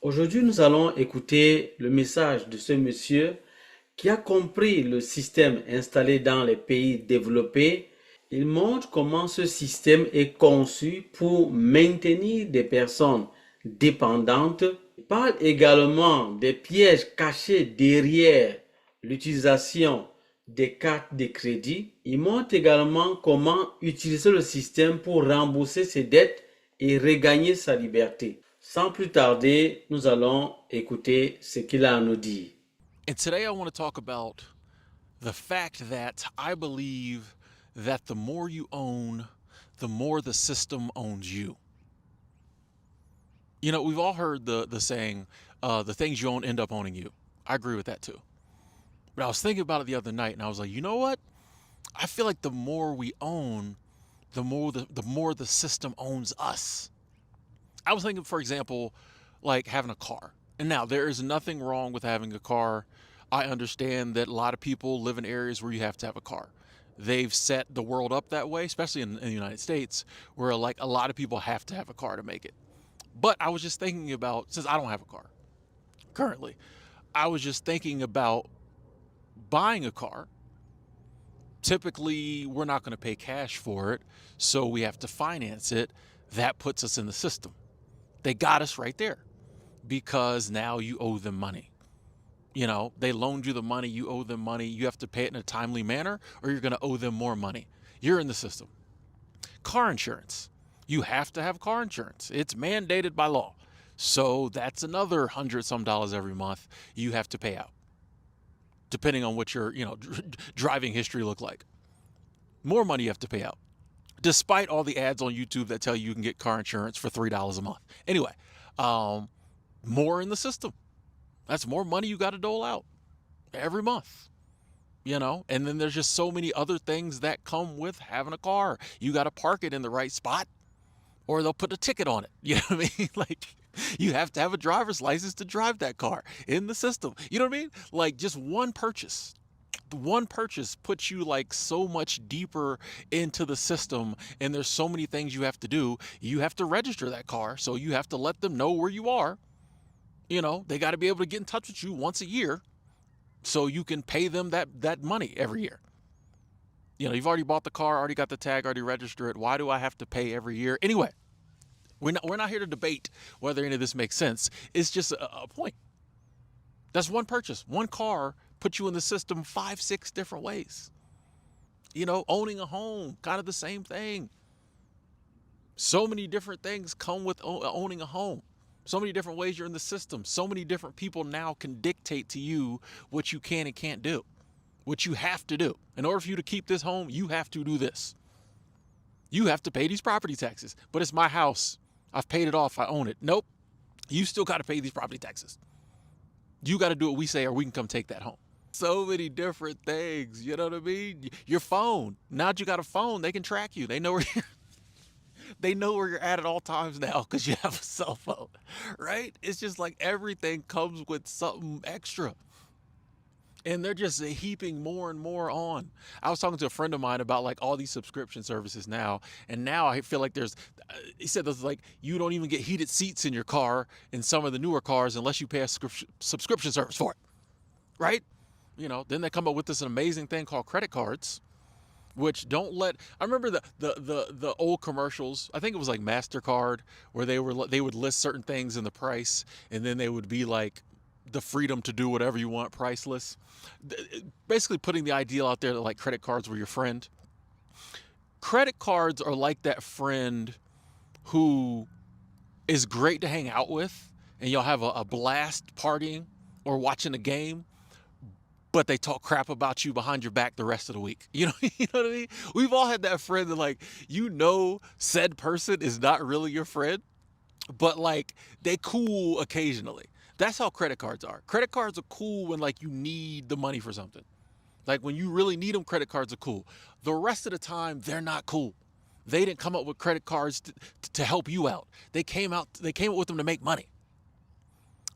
Aujourd'hui, nous allons écouter le message de ce monsieur qui a compris le système installé dans les pays développés. Il montre comment ce système est conçu pour maintenir des personnes dépendantes. Il parle également des pièges cachés derrière l'utilisation des cartes de crédit. Il montre également comment utiliser le système pour rembourser ses dettes et regagner sa liberté. Sans plus tarder, nous allons écouter ce qu'il a à nous dire. And today I want to talk about the fact that I believe that the more you own, the more the system owns you. You know, we've all heard the saying, the things you own end up owning you. I agree with that too. But I was thinking about it the other night and I was like, you know what? I feel like the more we own, the more the system owns us. I was thinking, for example, like having a car. And now there is nothing wrong with having a car. I understand that a lot of people live in areas where you have to have a car. They've set the world up that way, especially in the United States, where like a lot of people have to have a car to make it. But I was just thinking about, since I don't have a car currently, I was just thinking about buying a car. Typically, we're not going to pay cash for it, so we have to finance it. That puts us in the system. They got us right there because now you owe them money. You know, they loaned you the money, you owe them money, you have to pay it in a timely manner or you're going to owe them more money. You're in the system. Car insurance. You have to have car insurance. It's mandated by law. So that's another hundred some dollars every month you have to pay out, depending on what your, driving history look like. More money you have to pay out, despite all the ads on YouTube that tell you can get car insurance for $3 a month. Anyway, more in the system. That's more money you got to dole out every month, And then there's just so many other things that come with having a car. You got to park it in the right spot or they'll put a ticket on it. You know what I mean? Like you have to have a driver's license to drive that car in the system. You know what I mean? Like just one purchase puts you like so much deeper into the system, and there's so many things you have to do. You have to register that car, so you have to let them know where you are. They got to be able to get in touch with you once a year so you can pay them that money every year. You've already bought the car, already got the tag, already registered it. Why do I have to pay every year? Anyway, we're not here to debate whether any of this makes sense. It's just a point. That's one purchase. One car puts you in the system 5, 6 different ways. Owning a home, kind of the same thing. So many different things come with owning a home. So many different ways you're in the system. So many different people now can dictate to you what you can and can't do, what you have to do. In order for you to keep this home, you have to do this. You have to pay these property taxes. But it's my house. I've paid it off. I own it. Nope. You still got to pay these property taxes. You got to do what we say or we can come take that home. So many different things. You know what I mean? Your phone. Now that you got a phone, they can track you. They know where you're at all times now because you have a cell phone, right? It's just like everything comes with something extra. And they're just heaping more and more on. I was talking to a friend of mine about like all these subscription services now. And now I feel like he said there's like, you don't even get heated seats in your car in some of the newer cars unless you pay a subscription service for it, right? Then they come up with this amazing thing called credit cards, which I remember the old commercials. I think it was like MasterCard where they would list certain things in the price and then they would be like the freedom to do whatever you want priceless. Basically putting the ideal out there that like credit cards were your friend. Credit cards are like that friend who is great to hang out with and y'all have a blast partying or watching a game, but they talk crap about you behind your back the rest of the week. You know what I mean? We've all had that friend that like, said person is not really your friend, but like they cool occasionally. That's how credit cards are. Credit cards are cool when like you need the money for something. Like when you really need them, credit cards are cool. The rest of the time, they're not cool. They didn't come up with credit cards to help you out. They came up with them to make money.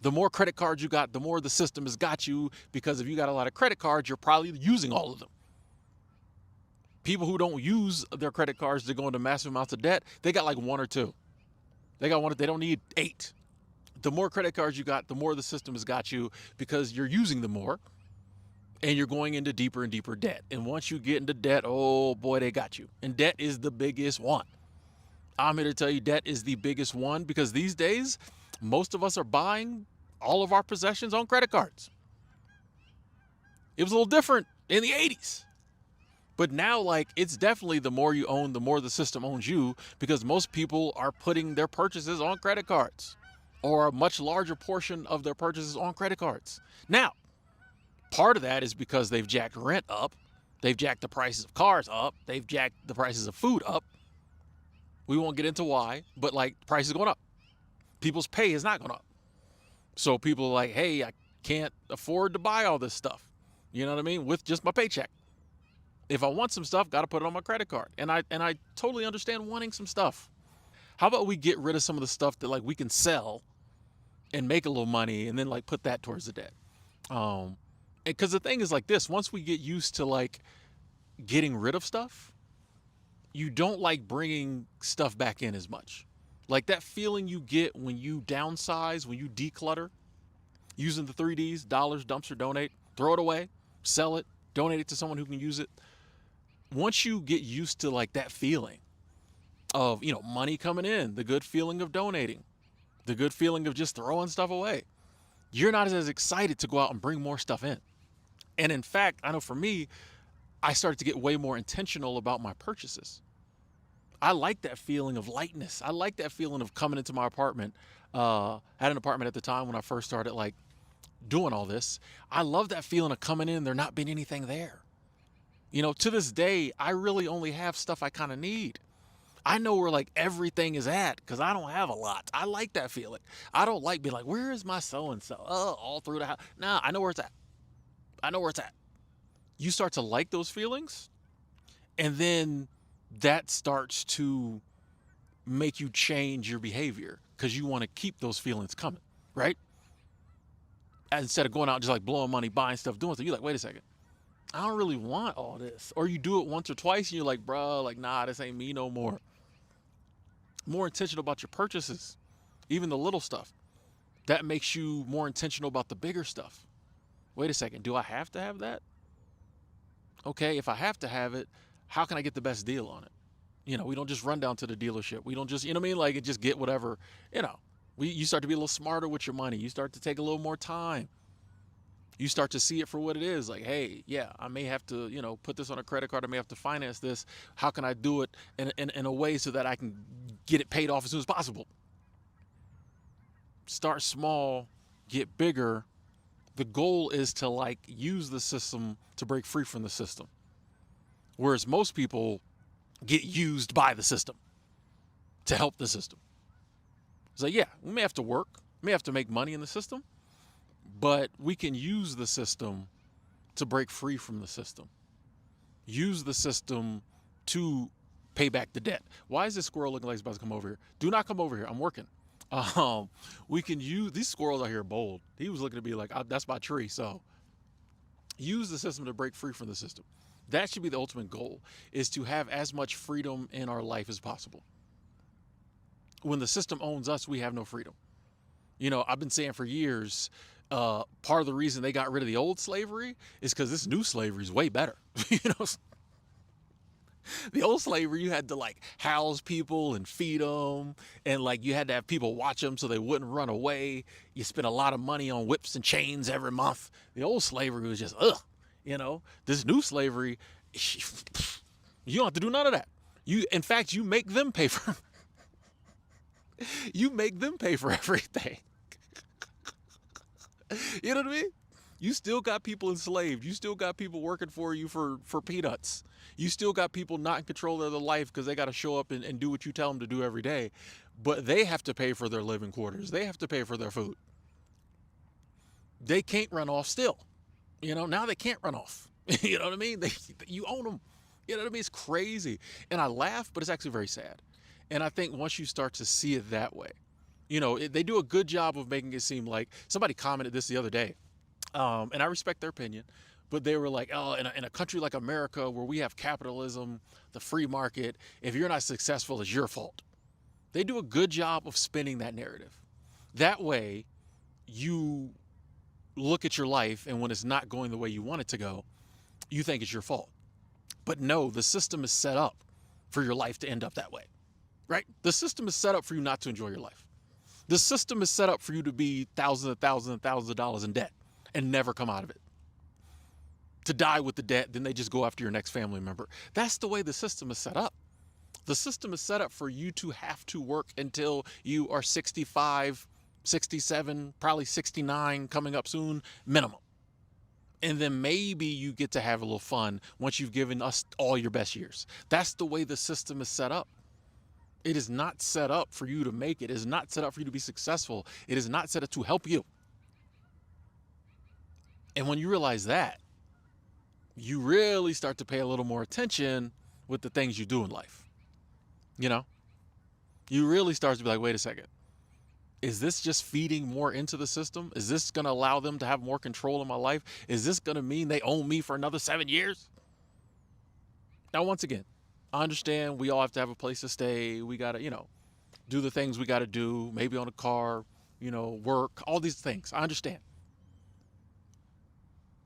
The more credit cards you got, the more the system has got you, because if you got a lot of credit cards, you're probably using all of them. People who don't use their credit cards to go into massive amounts of debt, they got like one or two. They don't need 8. The more credit cards you got, the more the system has got you because you're using them more and you're going into deeper and deeper debt. And once you get into debt, oh boy, they got you. And debt is the biggest one. I'm here to tell you debt is the biggest one because these days, most of us are buying all of our possessions on credit cards. It was a little different in the 80s. But now, like, it's definitely the more you own, the more the system owns you because most people are putting their purchases on credit cards or a much larger portion of their purchases on credit cards. Now, part of that is because they've jacked rent up. They've jacked the prices of cars up. They've jacked the prices of food up. We won't get into why, but like prices going up. People's pay is not going up. So people are like, hey, I can't afford to buy all this stuff. You know what I mean? With just my paycheck. If I want some stuff, got to put it on my credit card. And I totally understand wanting some stuff. How about we get rid of some of the stuff that like we can sell and make a little money and then like put that towards the debt. Because the thing is like this, once we get used to like getting rid of stuff, you don't like bringing stuff back in as much. Like that feeling you get when you downsize, when you declutter, using the 3Ds, dollars, dumpster, donate, throw it away, sell it, donate it to someone who can use it. Once you get used to like that feeling of, you know, money coming in, the good feeling of donating, the good feeling of just throwing stuff away, you're not as excited to go out and bring more stuff in. And in fact, I know for me, I started to get way more intentional about my purchases. I like that feeling of lightness. I like that feeling of coming into my apartment. I had an apartment at the time when I first started like doing all this. I love that feeling of coming in, there not being anything there. You know, to this day, I really only have stuff I kind of need. I know where like everything is at because I don't have a lot. I like that feeling. I don't like being like, where is my so-and-so? Oh, all through the house. Nah, I know where it's at. I know where it's at. You start to like those feelings, and then that starts to make you change your behavior because you want to keep those feelings coming, right? Instead of going out and just like blowing money, buying stuff, doing stuff, you're like, wait a second. I don't really want all this. Or you do it once or twice and you're like, bro, like, nah, this ain't me no more. More intentional about your purchases, even the little stuff. That makes you more intentional about the bigger stuff. Wait a second, do I have to have that? Okay, if I have to have it, how can I get the best deal on it? You know, we don't just run down to the dealership. We don't just, you know what I mean? Like, just get whatever, you know. You start to be a little smarter with your money. You start to take a little more time. You start to see it for what it is. Like, hey, yeah, I may have to, you know, put this on a credit card. I may have to finance this. How can I do it in a way so that I can get it paid off as soon as possible? Start small, get bigger. The goal is to like use the system to break free from the system. Whereas most people get used by the system to help the system. So yeah, we may have to work, may have to make money in the system, but we can use the system to break free from the system. Use the system to pay back the debt. Why is this squirrel looking like he's about to come over here? Do not come over here. I'm working. We can use, these squirrels out here bold. He was looking at me like, that's my tree. So use the system to break free from the system. That should be the ultimate goal, is to have as much freedom in our life as possible. When the system owns us, we have no freedom. You know, I've been saying for years, part of the reason they got rid of the old slavery is because this new slavery is way better. You know, the old slavery, you had to like house people and feed them, and like you had to have people watch them so they wouldn't run away. You spent a lot of money on whips and chains every month. The old slavery was just you know. This new slavery, you don't have to do none of that. In fact, you make them pay for. You make them pay for everything. You know what I mean? You still got people enslaved. You still got people working for you for peanuts. You still got people not in control of their life because they got to show up and do what you tell them to do every day. But they have to pay for their living quarters. They have to pay for their food. They can't run off still. You know, now they can't run off. You know what I mean? You own them. You know what I mean? It's crazy. And I laugh, but it's actually very sad. And I think once you start to see it that way, you know, they do a good job of making it seem like, somebody commented this the other day, and I respect their opinion, but they were like, oh, in a country like America where we have capitalism, the free market, if you're not successful, it's your fault. They do a good job of spinning that narrative. That way, you look at your life, and when it's not going the way you want it to go, you think it's your fault. But no, the system is set up for your life to end up that way, right? The system is set up for you not to enjoy your life. The system is set up for you to be thousands and thousands and thousands of dollars in debt and never come out of it. To die with the debt, then they just go after your next family member. That's the way the system is set up. The system is set up for you to have to work until you are 65, 67, probably 69, coming up soon, minimum. And then maybe you get to have a little fun once you've given us all your best years. That's the way the system is set up. It is not set up for you to make it. It is not set up for you to be successful. It is not set up to help you. And when you realize that, you really start to pay a little more attention with the things you do in life. You know, you really start to be like, wait a second. Is this just feeding more into the system? Is this going to allow them to have more control in my life? Is this going to mean they own me for another 7 years? Now, once again, I understand we all have to have a place to stay. We got to, do the things we got to do, maybe on a car, work, all these things. I understand.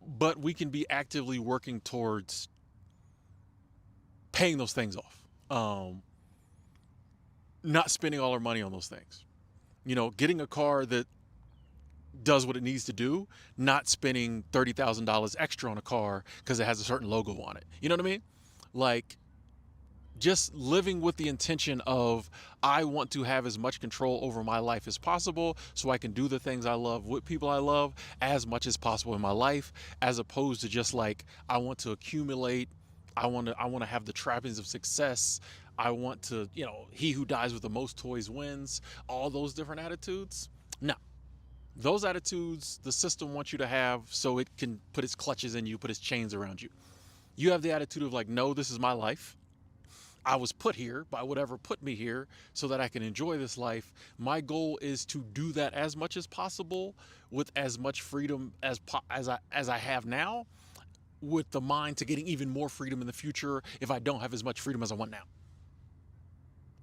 But we can be actively working towards paying those things off. Not spending all our money on those things. Getting a car that does what it needs to do, not spending $30,000 extra on a car because it has a certain logo on it. You know what I mean? Like, just living with the intention of, I want to have as much control over my life as possible so I can do the things I love with people I love as much as possible in my life, as opposed to just like, I want to accumulate. I want to have the trappings of success. I want to, he who dies with the most toys wins, all those different attitudes. No, those attitudes, the system wants you to have so it can put its clutches in you, put its chains around you. You have the attitude of like, no, this is my life. I was put here by whatever put me here so that I can enjoy this life. My goal is to do that as much as possible with as much freedom as I have now, with the mind to getting even more freedom in the future if I don't have as much freedom as I want now.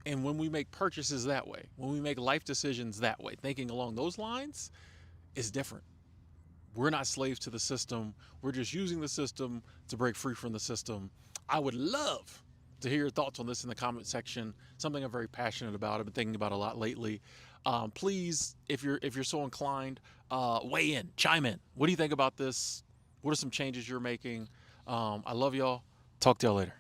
And when we make purchases that way, when we make life decisions that way, thinking along those lines, it's different. We're not slaves to the system. We're just using the system to break free from the system. I would love to hear your thoughts on this in the comment section. Something I'm very passionate about. I've been thinking about a lot lately. Please, if you're so inclined, weigh in, chime in. What do you think about this? What are some changes you're making? I love y'all. Talk to y'all later.